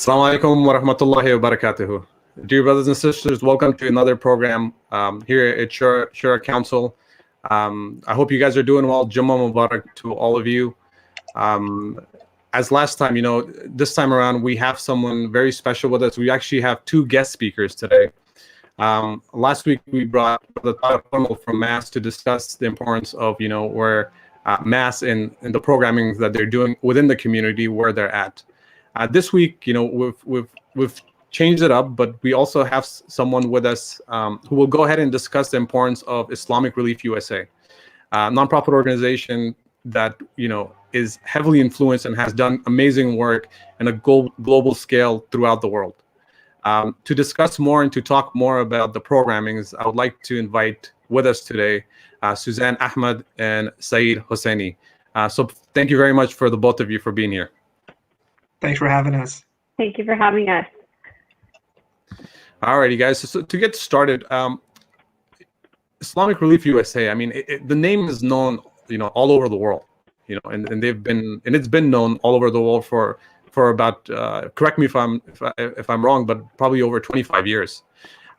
Assalamu alaikum wa rahmatullahi wa barakatuhu. Dear brothers and sisters, welcome to another program here at Shura Council. I hope you guys are doing well. Jummah Mubarak to all of you. As last time, this time around, we have someone very special with us. We actually have two guest speakers today. Last week, we brought the Tariq from Mass to discuss the importance of, where Mass and the programming that they're doing within the community, where they're at. This week, we've changed it up, but we also have someone with us who will go ahead and discuss the importance of Islamic Relief USA, a nonprofit organization that is heavily influenced and has done amazing work in a global scale throughout the world. To discuss more and to talk more about the programmings, I would like to invite with us today Suzanne Ahmed and Syed Hussaini. So thank you very much for the both of you for being here. Thanks for having us. Thank you for having us. Alrighty, guys. So to get started, Islamic Relief USA. I mean, the name is known, all over the world. And it's been known all over the world for about. Correct me if I'm wrong, but probably over 25 years.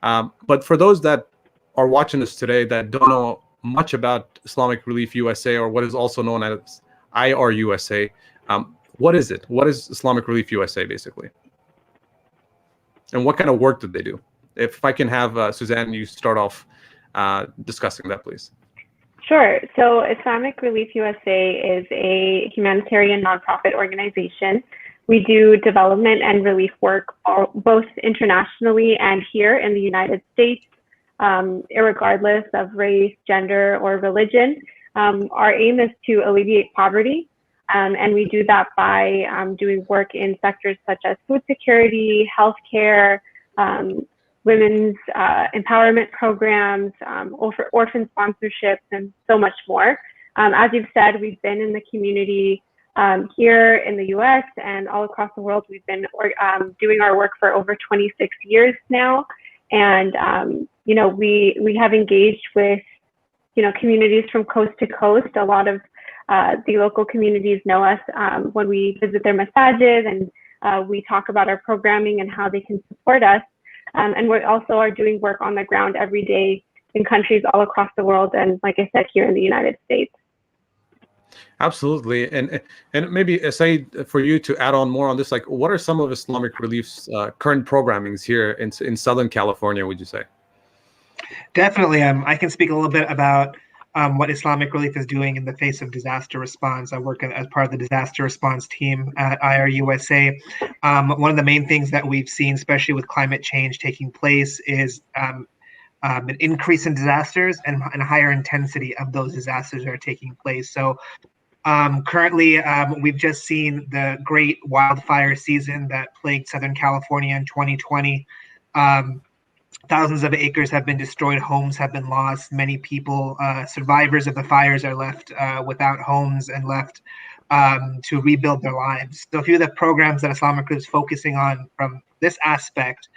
But for those that are watching this today that don't know much about Islamic Relief USA, or what is also known as IRUSA, what is it? What is Islamic Relief USA, basically? And what kind of work did they do? If I can have Suzanne, you start off discussing that, please. Sure. So Islamic Relief USA is a humanitarian nonprofit organization. We do development and relief work both internationally and here in the United States, irregardless of race, gender, or religion. Our aim is to alleviate poverty. And we do that by doing work in sectors such as food security, healthcare, women's empowerment programs, orphan sponsorships, and so much more. As you've said, we've been in the community here in the US and all across the world. We've been doing our work for over 26 years now. And, we have engaged with, communities from coast to coast. A lot of the local communities know us when we visit their masajid, and we talk about our programming and how they can support us. And we also are doing work on the ground every day in countries all across the world, and like I said, here in the United States. Absolutely. And maybe, Syed, for you to add on more on this, like, what are some of Islamic Relief's current programmings here in Southern California, would you say? Definitely. I can speak a little bit about what Islamic Relief is doing in the face of disaster response. I work as part of the disaster response team at IRUSA. One of the main things that we've seen, especially with climate change taking place, is an increase in disasters and higher intensity of those disasters that are taking place. So currently, we've just seen the great wildfire season that plagued Southern California in 2020. Thousands of acres have been destroyed, homes have been lost. Many people, survivors of the fires, are left without homes and left to rebuild their lives. So a few of the programs that Islamic Relief is focusing on from this aspect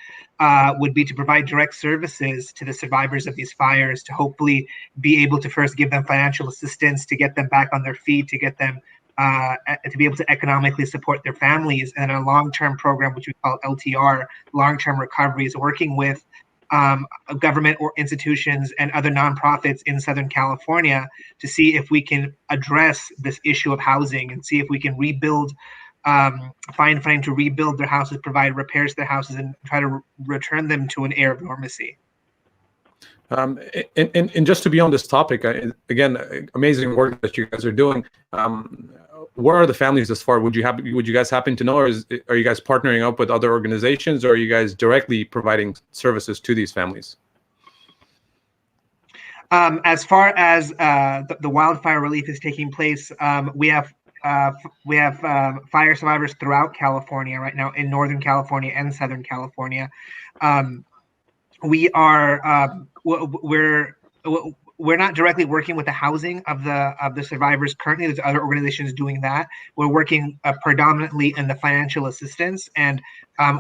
would be to provide direct services to the survivors of these fires, to hopefully be able to first give them financial assistance, to get them back on their feet, to get them to be able to economically support their families, and a long-term program, which we call LTR, long-term recovery, is working with government or institutions and other nonprofits in Southern California to see if we can address this issue of housing and see if we can rebuild, find funding to rebuild their houses, provide repairs to their houses, and try to return them to an air of normalcy. And just to be on this topic, again, amazing work that you guys are doing. Where are the families this far? Would you guys happen to know, or are you guys partnering up with other organizations, or are you guys directly providing services to these families? As far as the wildfire relief is taking place, we have fire survivors throughout California right now, in Northern California and Southern California. We're not directly working with the housing of the survivors currently. There's other organizations doing that. We're working predominantly in the financial assistance and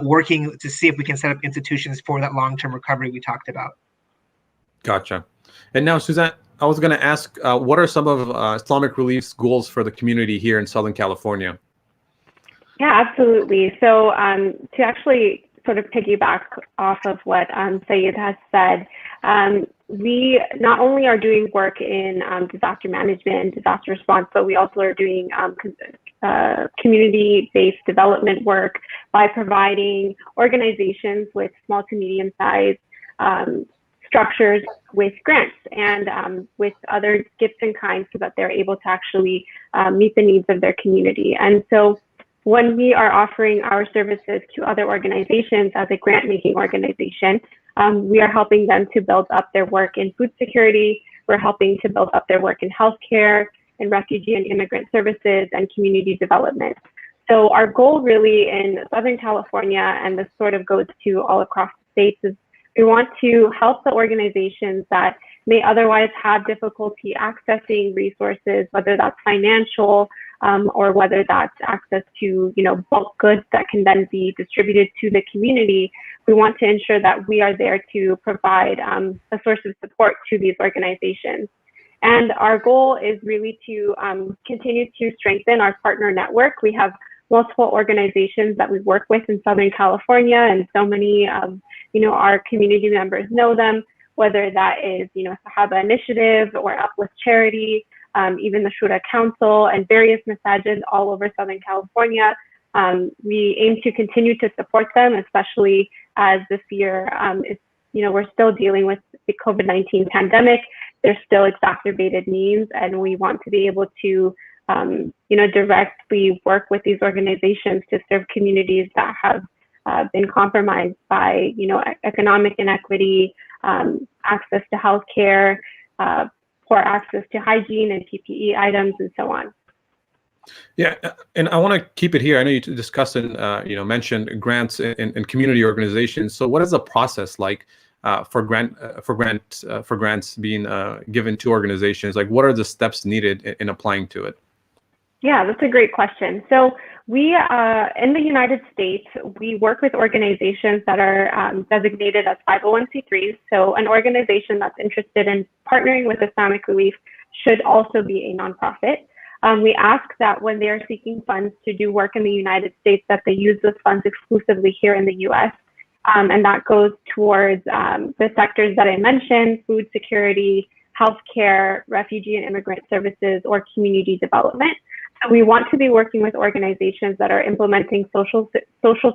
working to see if we can set up institutions for that long-term recovery we talked about. Gotcha. And now, Suzanne, I was going to ask, what are some of Islamic Relief's goals for the community here in Southern California? Yeah, absolutely. So to actually sort of piggyback off of what Syed has said, we not only are doing work in disaster management and disaster response, but we also are doing community-based development work by providing organizations with small to medium-sized structures with grants and with other gifts in kind so that they're able to actually meet the needs of their community. And so when we are offering our services to other organizations as a grant-making organization, we are helping them to build up their work in food security. We're helping to build up their work in healthcare, in refugee and immigrant services, and community development. So our goal really in Southern California, and this sort of goes to all across the states, is we want to help the organizations that may otherwise have difficulty accessing resources, whether that's financial, or whether that's access to, bulk goods that can then be distributed to the community. We want to ensure that we are there to provide a source of support to these organizations. And our goal is really to continue to strengthen our partner network. We have multiple organizations that we work with in Southern California, and so many of our community members know them, whether that is Sahaba Initiative or Uplift Charity, even the Shura Council, and various masajids all over Southern California. We aim to continue to support them, especially as this year we're still dealing with the COVID-19 pandemic. There's still exacerbated needs, and we want to be able to directly work with these organizations to serve communities that have been compromised by economic inequity, access to healthcare, poor access to hygiene and PPE items, and so on. Yeah, and I want to keep it here. I know you discussed and mentioned grants in community organizations. So, what is the process like for grants being given to organizations? Like, what are the steps needed in applying to it? Yeah, that's a great question. So we, in the United States, we work with organizations that are designated as 501c3s. So an organization that's interested in partnering with Islamic Relief should also be a nonprofit. We ask that when they are seeking funds to do work in the United States, that they use those funds exclusively here in the US. And that goes towards the sectors that I mentioned: food security, healthcare, refugee and immigrant services, or community development. So we want to be working with organizations that are implementing social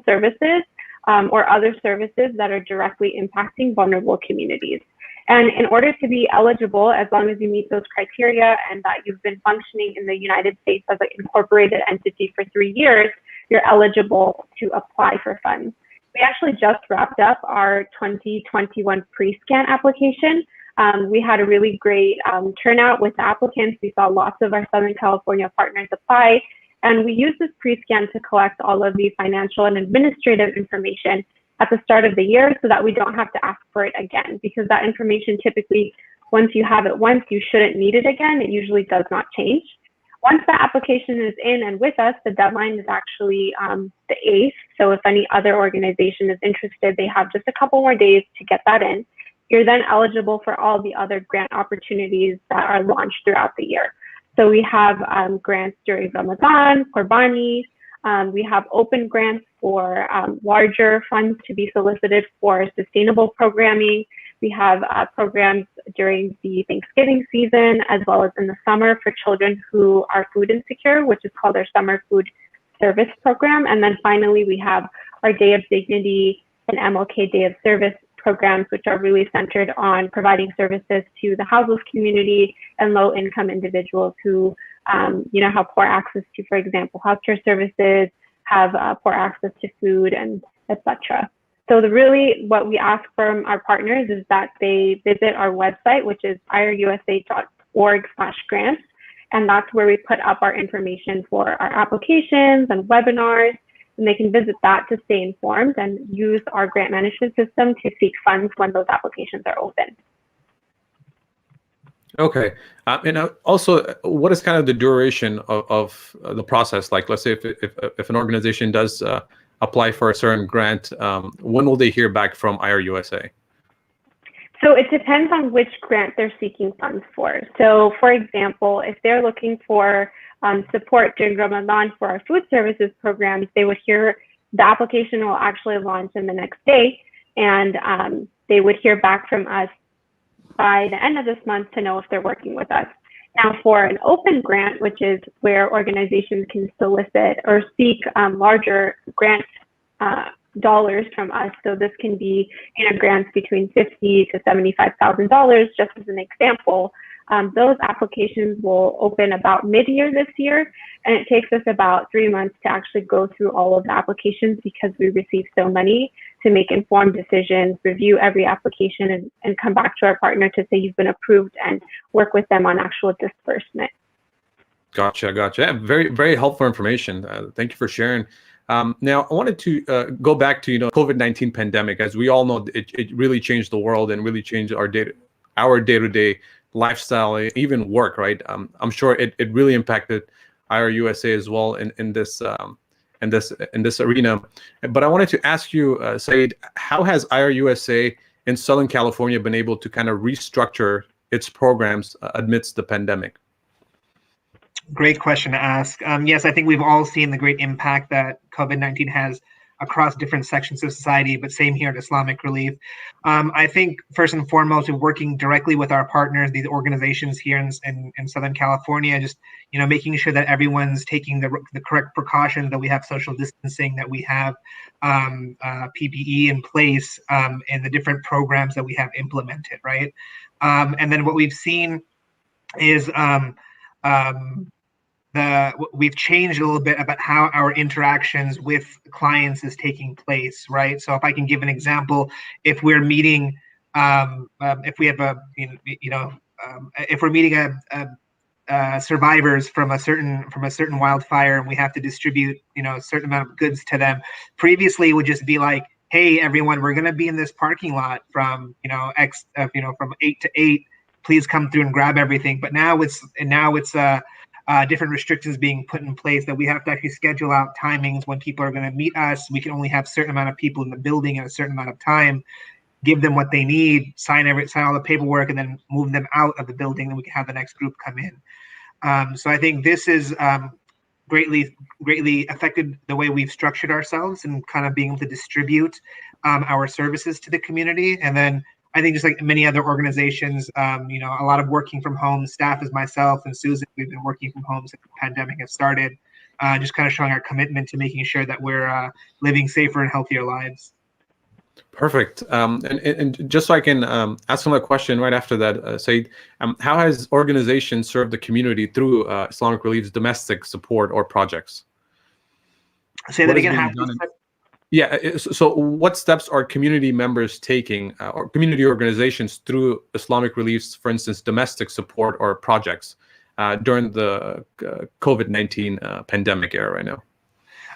services or other services that are directly impacting vulnerable communities. And in order to be eligible, as long as you meet those criteria and that you've been functioning in the United States as an incorporated entity for 3 years, you're eligible to apply for funds. We actually just wrapped up our 2021 pre-scan application. We had a really great turnout with applicants. We saw lots of our Southern California partners apply, and we used this pre-scan to collect all of the financial and administrative information at the start of the year so that we don't have to ask for it again, because that information typically, once you have it once, you shouldn't need it again. It usually does not change. Once the application is in and with us, the deadline is actually the 8th. So if any other organization is interested, they have just a couple more days to get that in. You're then eligible for all the other grant opportunities that are launched throughout the year. So we have grants during Ramadan, Qurbani. We have open grants for larger funds to be solicited for sustainable programming. We have programs during the Thanksgiving season, as well as in the summer for children who are food insecure, which is called our Summer Food Service Program. And then finally, we have our Day of Dignity and MLK Day of Service programs, which are really centered on providing services to the houseless community and low-income individuals who, have poor access to, for example, healthcare services, have poor access to food, and etc. So what we ask from our partners is that they visit our website, which is irusa.org/grants, and that's where we put up our information for our applications and webinars. And they can visit that to stay informed and use our grant management system to seek funds when those applications are open. Okay. And also, what is kind of the duration of the process? Like, let's say if an organization does apply for a certain grant, when will they hear back from IRUSA? So it depends on which grant they're seeking funds for. So for example, if they're looking for support during Ramadan for our food services programs, they would hear the application will actually launch in the next day, and they would hear back from us by the end of this month to know if they're working with us. Now, for an open grant, which is where organizations can solicit or seek larger grant dollars from us, so this can be grants between $50,000 to $75,000, just as an example. Those applications will open about mid-year this year, and it takes us about 3 months to actually go through all of the applications because we receive so many, to make informed decisions, review every application, and come back to our partner to say you've been approved and work with them on actual disbursement. Gotcha. Yeah, very, very helpful information. Thank you for sharing. Now, I wanted to go back to COVID-19 pandemic. As we all know, it really changed the world and really changed our day-to-day lifestyle, even work. Right? I'm sure it really impacted IRUSA as well in this arena. But I wanted to ask you, Syed, how has IRUSA in Southern California been able to kind of restructure its programs amidst the pandemic? Great question to ask. Yes, I think we've all seen the great impact that COVID-19 has across different sections of society, but same here at Islamic Relief. I think first and foremost, we're working directly with our partners, these organizations here in Southern California, just making sure that everyone's taking the correct precautions, that we have social distancing, that we have PPE in place, and the different programs that we have implemented, right? And then what we've seen is we've changed a little bit about how our interactions with clients is taking place, right? So if I can give an example, if we're meeting, if we have if we're meeting survivors from a certain wildfire and we have to distribute, a certain amount of goods to them, previously it would just be like, hey, everyone, we're going to be in this parking lot from, from 8 to 8. Please come through and grab everything. But now it's different restrictions being put in place that we have to actually schedule out timings when people are going to meet us. We can only have a certain amount of people in the building at a certain amount of time, give them what they need, sign all the paperwork, and then move them out of the building, and we can have the next group come in. So I think this is greatly affected the way we've structured ourselves and kind of being able to distribute our services to the community. And then I think just like many other organizations, a lot of working from home. Staff as myself and Susan, we've been working from home since the pandemic has started, just kind of showing our commitment to making sure that we're living safer and healthier lives. Perfect. And just so I can ask another question right after that, Syed, how has organizations served the community through Islamic Relief's domestic support or projects? Say that again. Yeah. So what steps are community members taking, or community organizations through Islamic Relief's, for instance, domestic support or projects during the COVID-19 pandemic era right now?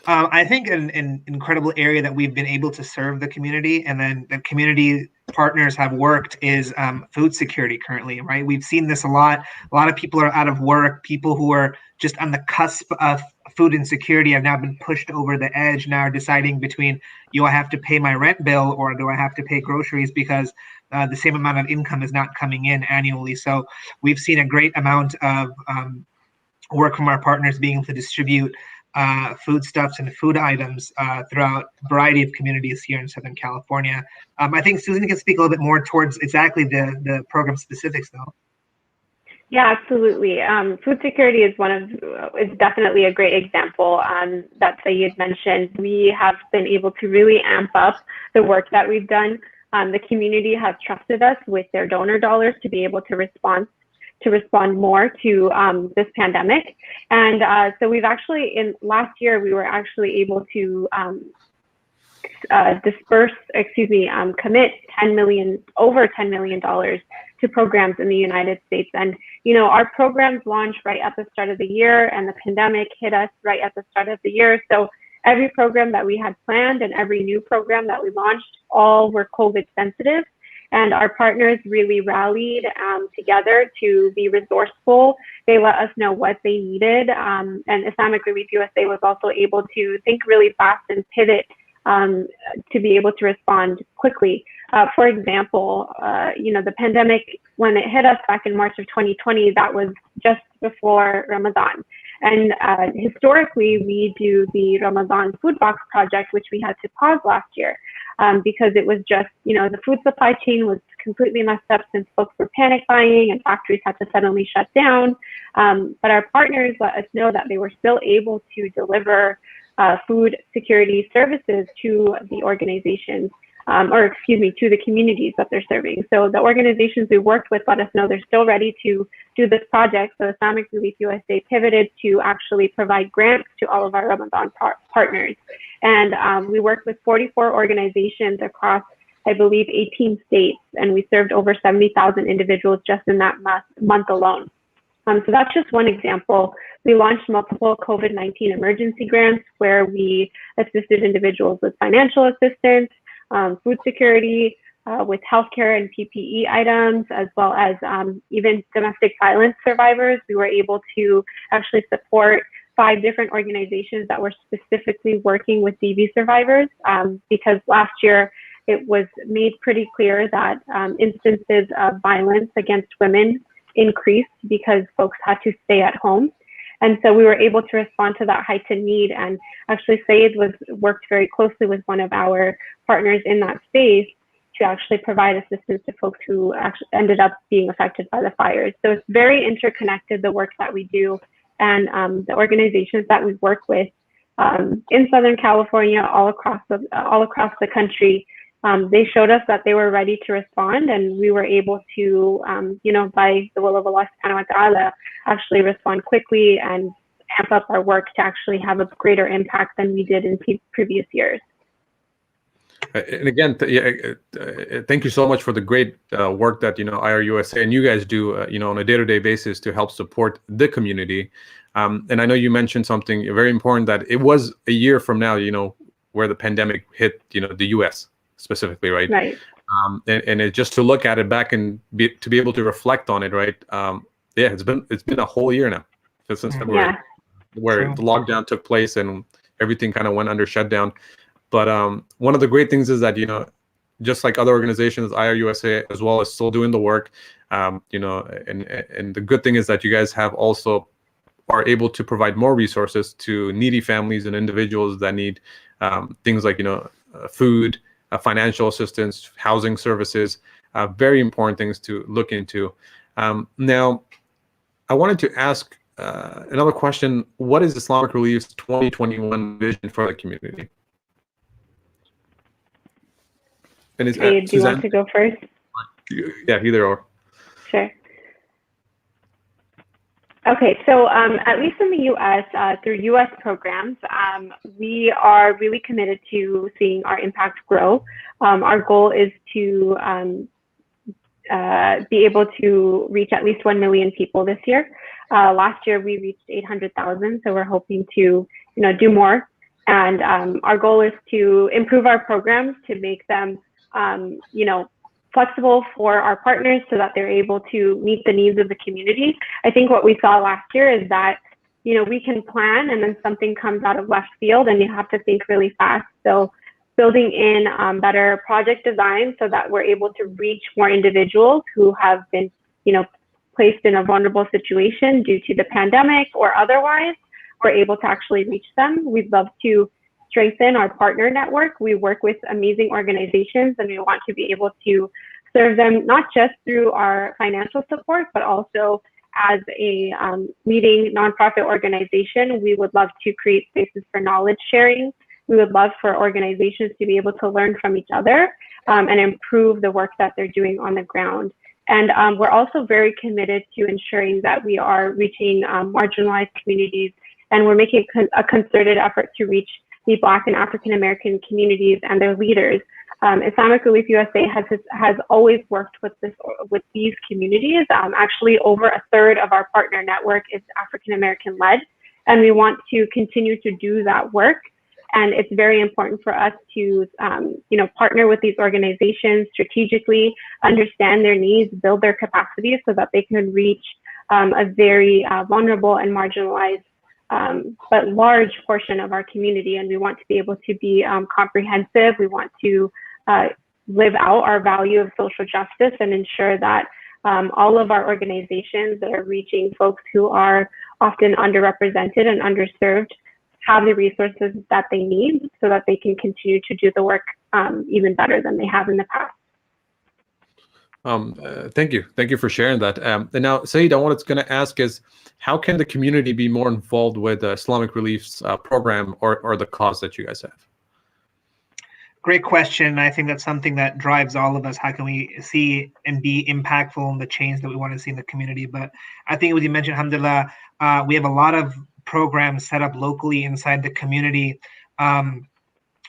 I think an incredible area that we've been able to serve the community, and then the community partners have worked, is food security currently, right? We've seen this a lot. A lot of people are out of work. People who are just on the cusp of food insecurity have now been pushed over the edge, now are deciding between, do I have to pay my rent bill or do I have to pay groceries because the same amount of income is not coming in annually. So we've seen a great amount of work from our partners being able to distribute foodstuffs and food items throughout a variety of communities here in Southern California. I think Susan can speak a little bit more towards exactly the program specifics, though. Yeah, absolutely. Food security is definitely a great example that Syed mentioned. We have been able to really amp up the work that we've done. The community has trusted us with their donor dollars to be able to respond more to this pandemic. And so we've actually, last year, we were actually able to commit over $10 million to programs in the United States. And, our programs launched right at the start of the year, and the pandemic hit us right at the start of the year. So every program that we had planned and every new program that we launched, all were COVID sensitive. And our partners really rallied together to be resourceful. They let us know what they needed. And Islamic Relief USA was also able to think really fast and pivot to be able to respond quickly. For example, the pandemic, when it hit us back in March of 2020, that was just before Ramadan. And historically, we do the Ramadan food box project, which we had to pause last year because it was just, the food supply chain was completely messed up since folks were panic buying and factories had to suddenly shut down. But our partners let us know that they were still able to deliver food security services to the organizations, to the communities that they're serving. So the organizations we worked with let us know they're still ready to do this project. So Islamic Relief USA pivoted to actually provide grants to all of our Ramadan partners. And we worked with 44 organizations across, I believe, 18 states, and we served over 70,000 individuals just in that month alone. So that's just one example. We launched multiple COVID-19 emergency grants where we assisted individuals with financial assistance, food security, with healthcare and PPE items, as well as even domestic violence survivors. We were able to actually support 5 different organizations that were specifically working with DV survivors because last year it was made pretty clear that instances of violence against women increased because folks had to stay at home. And so we were able to respond to that heightened need. And actually Syed worked very closely with one of our partners in that space to actually provide assistance to folks who actually ended up being affected by the fires. So it's very interconnected, the work that we do, and the organizations that we work with in Southern California, all across the country. They showed us that they were ready to respond, and we were able to, by the will of Allah subhanahu wa ta'ala, actually respond quickly and amp up our work to actually have a greater impact than we did in previous years. And again, thank you so much for the great work that IRUSA and you guys do on a day-to-day basis to help support the community. And I know you mentioned something very important, that it was a year from now, where the pandemic hit, the U.S. specifically, right? Right. And it, just to look at it back and to be able to reflect on it, right? It's been a whole year now since February, where the lockdown took place and everything kind of went under shutdown. But one of the great things is that just like other organizations, IRUSA as well is still doing the work. And the good thing is that you guys are able to provide more resources to needy families and individuals that need things like food, financial assistance, housing services, very important things to look into. Now, I wanted to ask another question. What is Islamic Relief's 2021 vision for the community? And Syed, do you want to go first? Yeah, either or. Sure. Okay, so at least in the U.S., through U.S. programs, we are really committed to seeing our impact grow. Our goal is to be able to reach at least 1 million people this year. Last year, we reached 800,000, so we're hoping to do more. And our goal is to improve our programs to make them flexible for our partners so that they're able to meet the needs of the community. I think what we saw last year is that, we can plan and then something comes out of left field and you have to think really fast. So building in better project design so that we're able to reach more individuals who have been, placed in a vulnerable situation due to the pandemic or otherwise, we're able to actually reach them. We'd love to strengthen our partner network. We work with amazing organizations and we want to be able to serve them not just through our financial support, but also as a leading nonprofit organization. We would love to create spaces for knowledge sharing. We would love for organizations to be able to learn from each other and improve the work that they're doing on the ground. And we're also very committed to ensuring that we are reaching marginalized communities, and we're making a concerted effort to reach the Black and African American communities and their leaders. Islamic Relief USA has always worked with these communities. Actually, over a third of our partner network is African American led, and we want to continue to do that work. And it's very important for us to, partner with these organizations strategically, understand their needs, build their capacities so that they can reach a very vulnerable and marginalized but large portion of our community. And we want to be able to be comprehensive. We want to live out our value of social justice and ensure that all of our organizations that are reaching folks who are often underrepresented and underserved have the resources that they need so that they can continue to do the work even better than they have in the past. Thank you. Thank you for sharing that. And now, Syed, I was going to ask is, how can the community be more involved with Islamic Relief's program or the cause that you guys have? Great question. I think that's something that drives all of us. How can we see and be impactful in the change that we want to see in the community? But I think, as you mentioned, alhamdulillah, we have a lot of programs set up locally inside the community.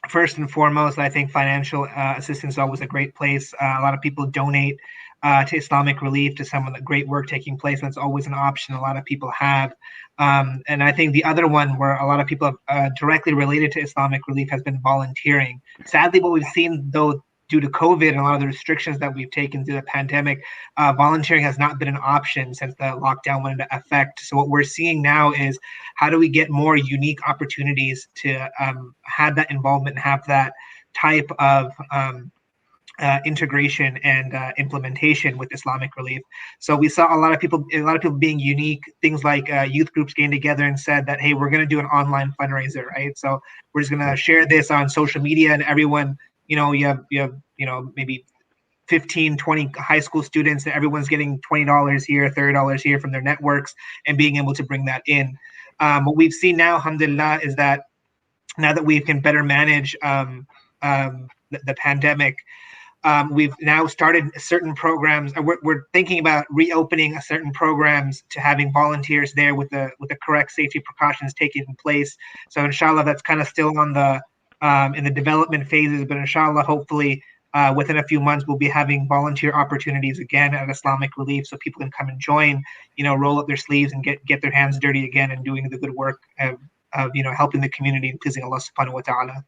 First and foremost, I think financial assistance is always a great place. A lot of people donate to Islamic Relief, to some of the great work taking place. That's always an option a lot of people have. And I think the other one where a lot of people have directly related to Islamic Relief has been volunteering. Sadly, what we've seen, though, due to COVID and a lot of the restrictions that we've taken through the pandemic, volunteering has not been an option since the lockdown went into effect. So what we're seeing now is, how do we get more unique opportunities to have that involvement and have that type of integration and implementation with Islamic Relief. So we saw a lot of people being unique. Things like youth groups getting together and said that, hey, we're going to do an online fundraiser, right? So we're just going to share this on social media, and everyone, you have maybe 15, 20 high school students, and everyone's getting $20 here, $30 here from their networks, and being able to bring that in. What we've seen now, alhamdulillah, is that now that we can better manage the pandemic, we've now started certain programs. We're thinking about reopening certain programs to having volunteers there with the correct safety precautions taking place. So inshallah, that's kind of still on the in the development phases, but inshallah, hopefully within a few months, we'll be having volunteer opportunities again at Islamic Relief, so people can come and join, roll up their sleeves and get their hands dirty again and doing the good work of helping the community and pleasing Allah subhanahu wa ta'ala.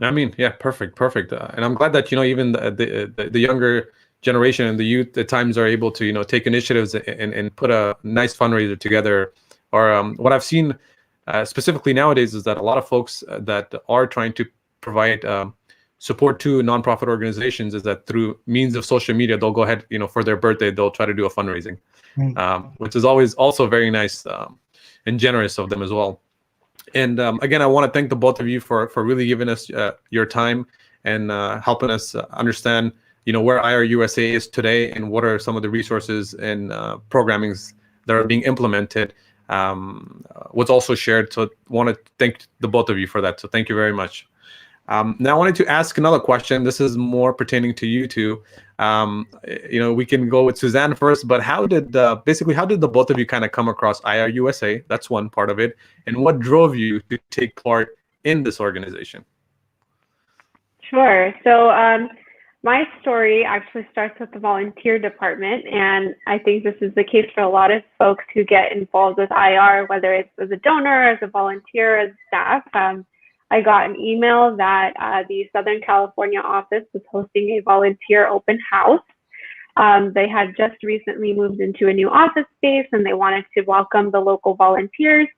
I mean, yeah, perfect. And I'm glad that, even the younger generation and the youth at times are able to, take initiatives and put a nice fundraiser together. Or what I've seen specifically nowadays is that a lot of folks that are trying to provide support to nonprofit organizations is that through means of social media, they'll go ahead, for their birthday, they'll try to do a fundraising, which is always also very nice and generous of them as well. And again, I want to thank the both of you for really giving us your time and helping us understand, where IRUSA is today and what are some of the resources and programmings that are being implemented. What's also shared. So want to thank the both of you for that. So thank you very much. Now I wanted to ask another question. This is more pertaining to you two. We can go with Suzanne first, but how did the both of you kind of come across IRUSA? That's one part of it. And what drove you to take part in this organization? Sure. So my story actually starts with the volunteer department, and I think this is the case for a lot of folks who get involved with IR, whether it's as a donor, as a volunteer, as staff. I got an email that the Southern California office was hosting a volunteer open house. They had just recently moved into a new office space, and they wanted to welcome the local volunteers.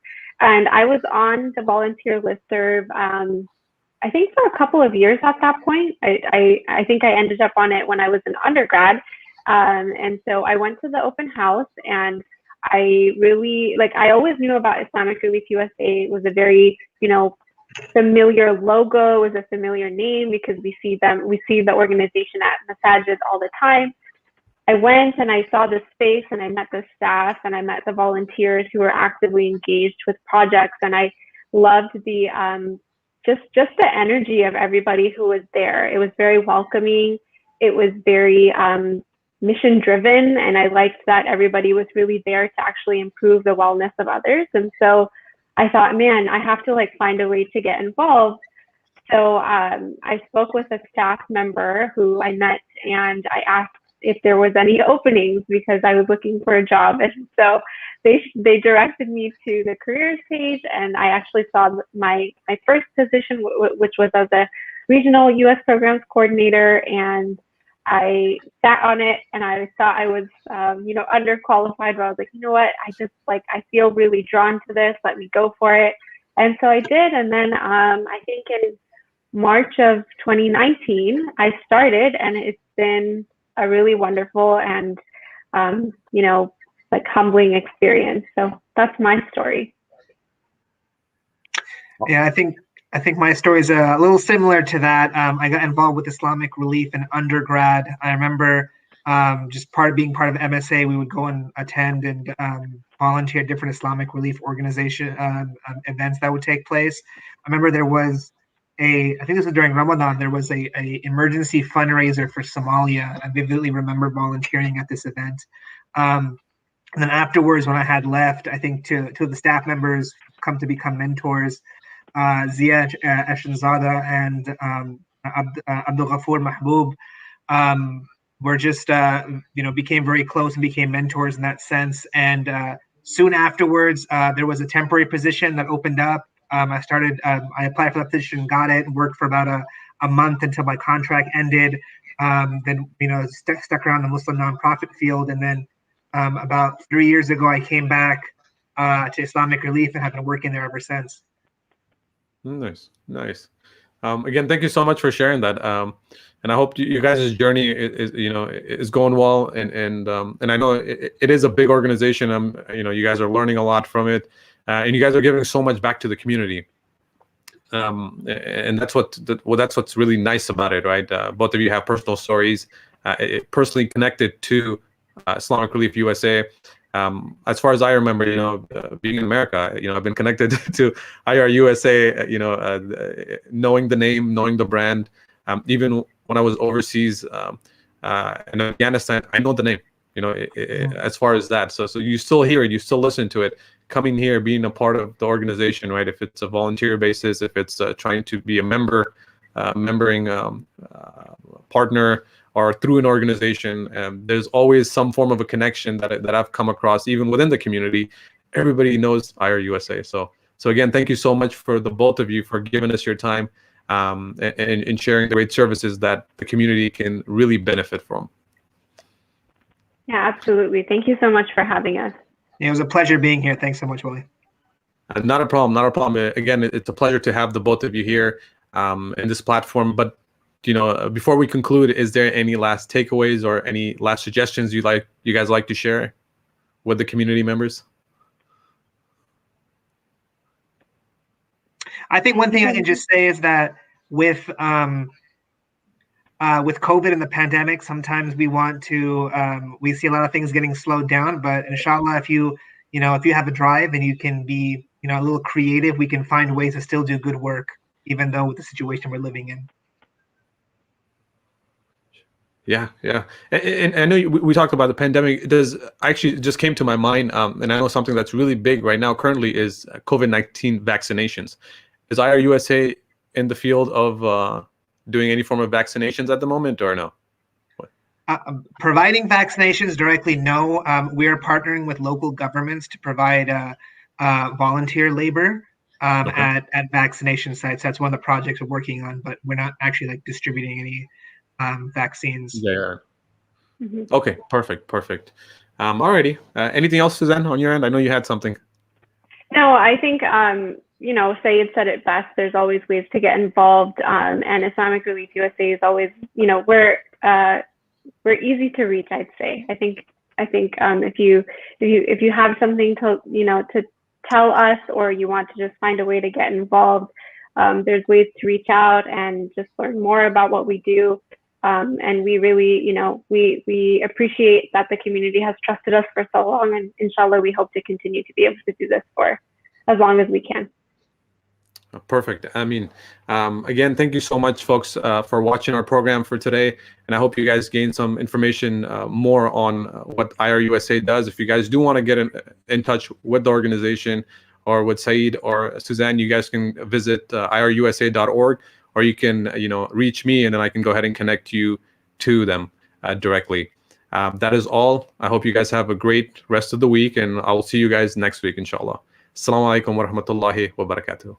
And I was on the volunteer listserv, I think for a couple of years at that point. I think I ended up on it when I was an undergrad. And so I went to the open house, and I really, I always knew about Islamic Relief USA. It was a very, familiar logo, is a familiar name because we see the organization at masajid all the time. I went and I saw the space, and I met the staff, and I met the volunteers who were actively engaged with projects, and I loved the just the energy of everybody who was there. It was very welcoming. It was very mission driven, and I liked that everybody was really there to actually improve the wellness of others. And so I thought, man, I have to find a way to get involved. So I spoke with a staff member who I met, and I asked if there was any openings because I was looking for a job. And so they directed me to the careers page, and I actually saw my first position, which was as a regional U.S. programs coordinator, and I sat on it, and I thought I was, underqualified, but I was like, you know what, I feel really drawn to this, let me go for it. And so I did, and then I think in March of 2019, I started, and it's been a really wonderful and, you know, like humbling experience. So that's my story. Yeah, I think my story is a little similar to that. I got involved with Islamic Relief in undergrad. I remember just being part of MSA, we would go and attend and volunteer at different Islamic Relief organization events that would take place. I remember there was I think this was during Ramadan, there was a emergency fundraiser for Somalia. I vividly remember volunteering at this event. And then afterwards, when I had left, I think two of the staff members come to become mentors. Zia Eshanzada and Abdul Mahbub were just, became very close and became mentors in that sense. And soon afterwards, there was a temporary position that opened up. I applied for that position, got it, and worked for about a month until my contract ended. Then, stuck around the Muslim nonprofit field. And then about 3 years ago, I came back to Islamic Relief and have been working there ever since. Nice. Again, thank you so much for sharing that. And I hope you guys' journey is going well. And I know it is a big organization. You guys are learning a lot from it, and you guys are giving so much back to the community. And that's what's really nice about it, right? Both of you have personal stories, personally connected to Islamic Relief USA. As far as I remember, being in America, I've been connected to IRUSA, knowing the name, knowing the brand. Even when I was overseas in Afghanistan, I know the name, as far as that. So you still hear it, you still listen to it. Coming here, being a part of the organization, right? If it's a volunteer basis, if it's trying to be a membrane partner, or through an organization, there's always some form of a connection that I've come across, even within the community. Everybody knows IRUSA. So again, thank you so much for the both of you for giving us your time and sharing the great services that the community can really benefit from. Yeah, absolutely. Thank you so much for having us. It was a pleasure being here. Thanks so much, Wali. Not a problem. Again, it's a pleasure to have the both of you here in this platform. But before we conclude, is there any last takeaways or any last suggestions you guys like to share with the community members? I think one thing I can just say is that with COVID and the pandemic, sometimes we see a lot of things getting slowed down. But inshallah, if you have a drive and you can be a little creative, we can find ways to still do good work, even though with the situation we're living in. Yeah. And I know we talked about the pandemic. It just came to my mind, and I know something that's really big right now currently is COVID-19 vaccinations. Is IRUSA in the field of doing any form of vaccinations at the moment, or no? Providing vaccinations directly, no. We are partnering with local governments to provide volunteer labor at vaccination sites. That's one of the projects we're working on, but we're not actually distributing any vaccines. Yeah. Mm-hmm. Okay, perfect. Alrighty. Anything else, Suzanne, on your end? I know you had something. No, I think Syed said it best. There's always ways to get involved, and Islamic Relief USA is always, we're easy to reach. I'd say. I think if you have something to tell us, or you want to just find a way to get involved, there's ways to reach out and just learn more about what we do. And we really, we appreciate that the community has trusted us for so long, and inshallah, we hope to continue to be able to do this for as long as we can. Perfect. Again, thank you so much, folks, for watching our program for today. And I hope you guys gain some information more on what IRUSA does. If you guys do want to get in touch with the organization or with Syed or Suzanne, you guys can visit irusa.org. Or you can, reach me, and then I can go ahead and connect you to them directly. That is all. I hope you guys have a great rest of the week, and I will see you guys next week, inshallah. Assalamu alaikum wa rahmatullahi wa barakatuh.